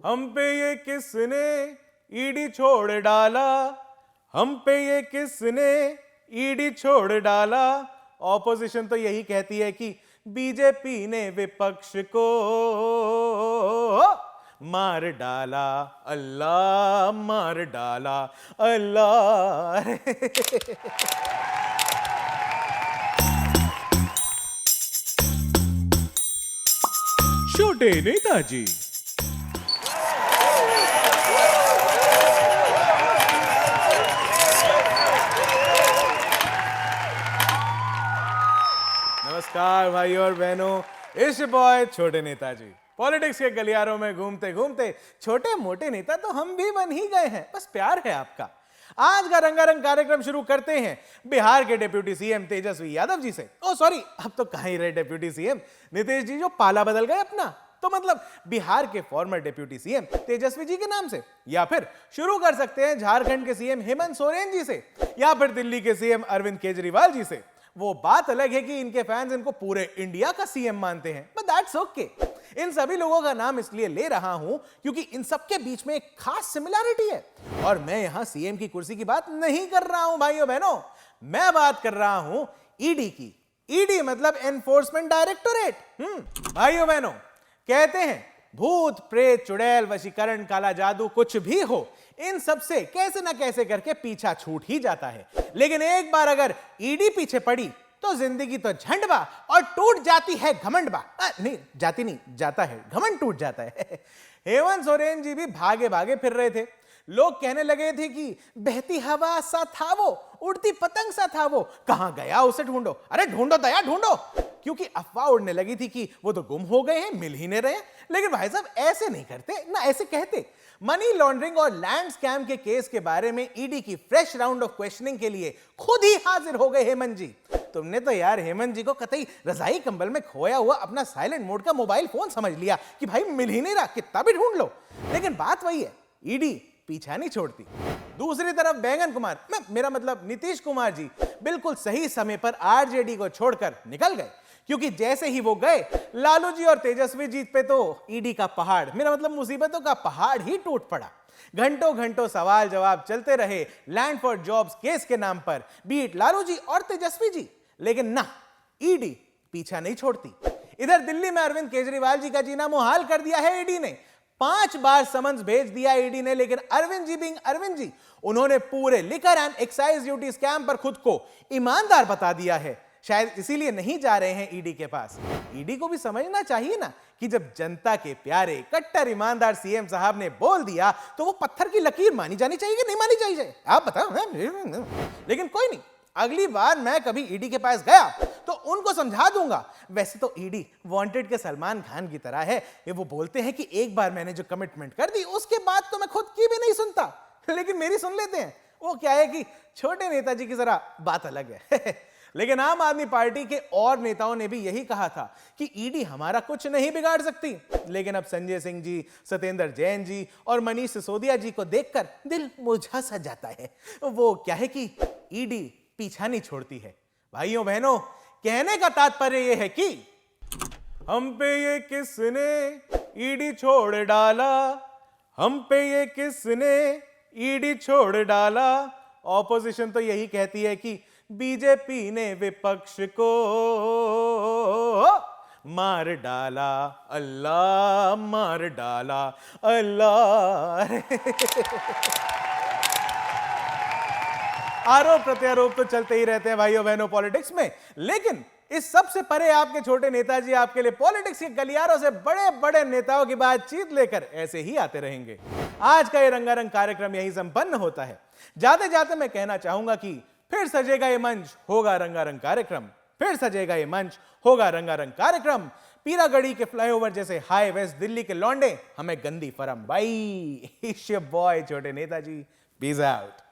हम पे ये किसने ईडी छोड़ डाला, हम पे ये किसने ईडी छोड़ डाला। ऑपोजिशन तो यही कहती है कि बीजेपी ने विपक्ष को मार डाला, अल्लाह मार डाला, अल्लाह। छोटे नेताजी। नमस्कार भाइयों और बहनों, इस बॉय छोटे नेताजी। पॉलिटिक्स के गलियारों में घूमते घूमते छोटे मोटे नेता तो हम भी बन ही गए हैं, बस प्यार है आपका। आज का रंगारंग कार्यक्रम शुरू करते हैं बिहार के डिप्टी सीएम तेजस्वी यादव जी से। ओ सॉरी, अब तो कहां ही रहे डिप्टी सीएम, नीतीश जी जो पाला बदल गए अपना, तो मतलब बिहार के farmer deputy CM Tejashwi ji के नाम से। या फिर शुरू कर सकते हैं झारखंड के सीएम हेमंत सोरेन जी से, या फिर दिल्ली के सीएम अरविंद केजरीवाल जी से। वो बात अलग है कि इनके फैंस इनको पूरे इंडिया का सीएम मानते हैं, बट दैट्स ओके। इन सभी लोगों का नाम इसलिए ले रहा हूं क्योंकि इन सबके बीच में एक खास सिमिलरिटी है। और मैं यहां सीएम की कुर्सी की बात नहीं कर रहा हूं भाइयों बहनों, मैं बात कर रहा हूं ईडी की। ईडी मतलब एनफोर्समेंट डायरेक्टोरेट। भाइयों बहनों, कहते हैं भूत प्रेत चुड़ैल वशीकरण काला जादू कुछ भी हो, इन सब से कैसे ना कैसे करके पीछा छूट ही जाता है। लेकिन एक बार अगर ईडी पीछे पड़ी तो जिंदगी तो झंडबा और टूट जाती है घमंडबा। नहीं जाती नहीं, जाता है, घमंड टूट जाता है। हेमंत सोरेन जी भी भागे भागे फिर रहे थे। लोग कहने लगे थे कि बहती हवा सा था वो, उड़ती पतंग सा था वो, कहां गया उसे ढूंढो। अरे ढूंढो दया ढूंढो, क्योंकि अफवाह उड़ने लगी थी कि वो तो गुम हो गए हैं, मिल ही नहीं रहे। लेकिन भाई साहब ऐसे नहीं करते ना, ऐसे कहते। मनी लॉन्ड्रिंग और लैंड स्कैम के केस के बारे में ईडी की फ्रेश राउंड ऑफ क्वेश्चनिंग के लिए खुद ही हाजिर हो गए हेमंत जी। तुमने तो यार हेमंत जी को कतई रजाई कंबल में खोया हुआ अपना साइलेंट मोड का मोबाइल फोन समझ लिया कि भाई मिल ही नहीं रहा, कितना भी ढूंढ लो। लेकिन बात वही है, ईडी पीछा नहीं छोड़ती। दूसरी तरफ बैंगन कुमार, मेरा मतलब नीतीश कुमार जी बिल्कुल सही समय पर आरजेडी को छोड़कर निकल गए, क्योंकि जैसे ही वो गए लालू जी और तेजस्वी जी पे तो ईडी का पहाड़, मेरा मतलब मुसीबतों का पहाड़ ही टूट पड़ा। घंटों घंटों सवाल जवाब चलते रहे लैंड फॉर जॉब्स केस के नाम पर, बीट लालू जी और तेजस्वी जी। लेकिन ना, ईडी पीछा नहीं छोड़ती। इधर दिल्ली में अरविंद केजरीवाल जी का जीना मुहाल कर दिया है ईडी ने। 5 बार समन्स भेज दिया ईडी ने, लेकिन अरविंद जी बिंग अरविंद जी, उन्होंने पूरे liquor and excise duty scam पर खुद को ईमानदार बता दिया है। शायद इसीलिए नहीं जा रहे हैं ईडी के पास। ईडी को भी समझना चाहिए ना कि जब जनता के प्यारे कट्टर ईमानदार सीएम साहब ने बोल दिया तो वो पत्थर की लकीर मानी जानी चाहिए कि नहीं मानी चाहिए, आप बताओ। लेकिन कोई नहीं, अगली बार मैं कभी ईडी के पास गया तो उनको समझा दूंगा। वैसे तो ईडी वांटेड के सलमान खान की तरह है, ये वो बोलते हैं कि एक बार मैंने जो कमिटमेंट कर दी उसके बाद तो मैं खुद की भी नहीं सुनता, लेकिन मेरी सुन लेते हैं। वो क्या है कि छोटे नेताजी की जरा बात अलग है। लेकिन आम आदमी पार्टी के और नेताओं ने भी यही कहा था कि ईडी हमारा कुछ नहीं बिगाड़ सकती। लेकिन अब संजय सिंह जी, सत्येंद्र जैन जी और मनीष सिसोदिया जी को देखकर दिल मुरझा सा जाता है। वो क्या है कि ईडी पीछा नहीं छोड़ती है। भाइयों बहनों, कहने का तात्पर्य यह है कि हम पे ये किसने ईडी छोड़ डाला, हम पे ये किसने ईडी छोड़ डाला। ऑपोजिशन तो यही कहती है कि बीजेपी ने विपक्ष को मार डाला, अल्लाह मार डाला, अल्लाह। आरोप प्रत्यारोप तो चलते ही रहते हैं भाइयों बहनों पॉलिटिक्स में, लेकिन इस सब से परे आपके छोटे नेताजी आपके लिए पॉलिटिक्स के गलियारों से बड़े बड़े नेताओं की बातचीत लेकर ऐसे ही आते रहेंगे। आज का ये रंगारंग कार्यक्रम यही संपन्न होता है। जाते जाते मैं कहना चाहूंगा कि फिर सजेगा ये मंच, होगा रंगारंग कार्यक्रम। फिर सजेगा ये मंच, होगा रंगारंग कार्यक्रम। पीरागढ़ी के फ्लाईओवर जैसे हाई वेस्ट दिल्ली के लौंडे हमें गंदी फरम भाई। बॉय छोटे नेताजी, पीस आउट।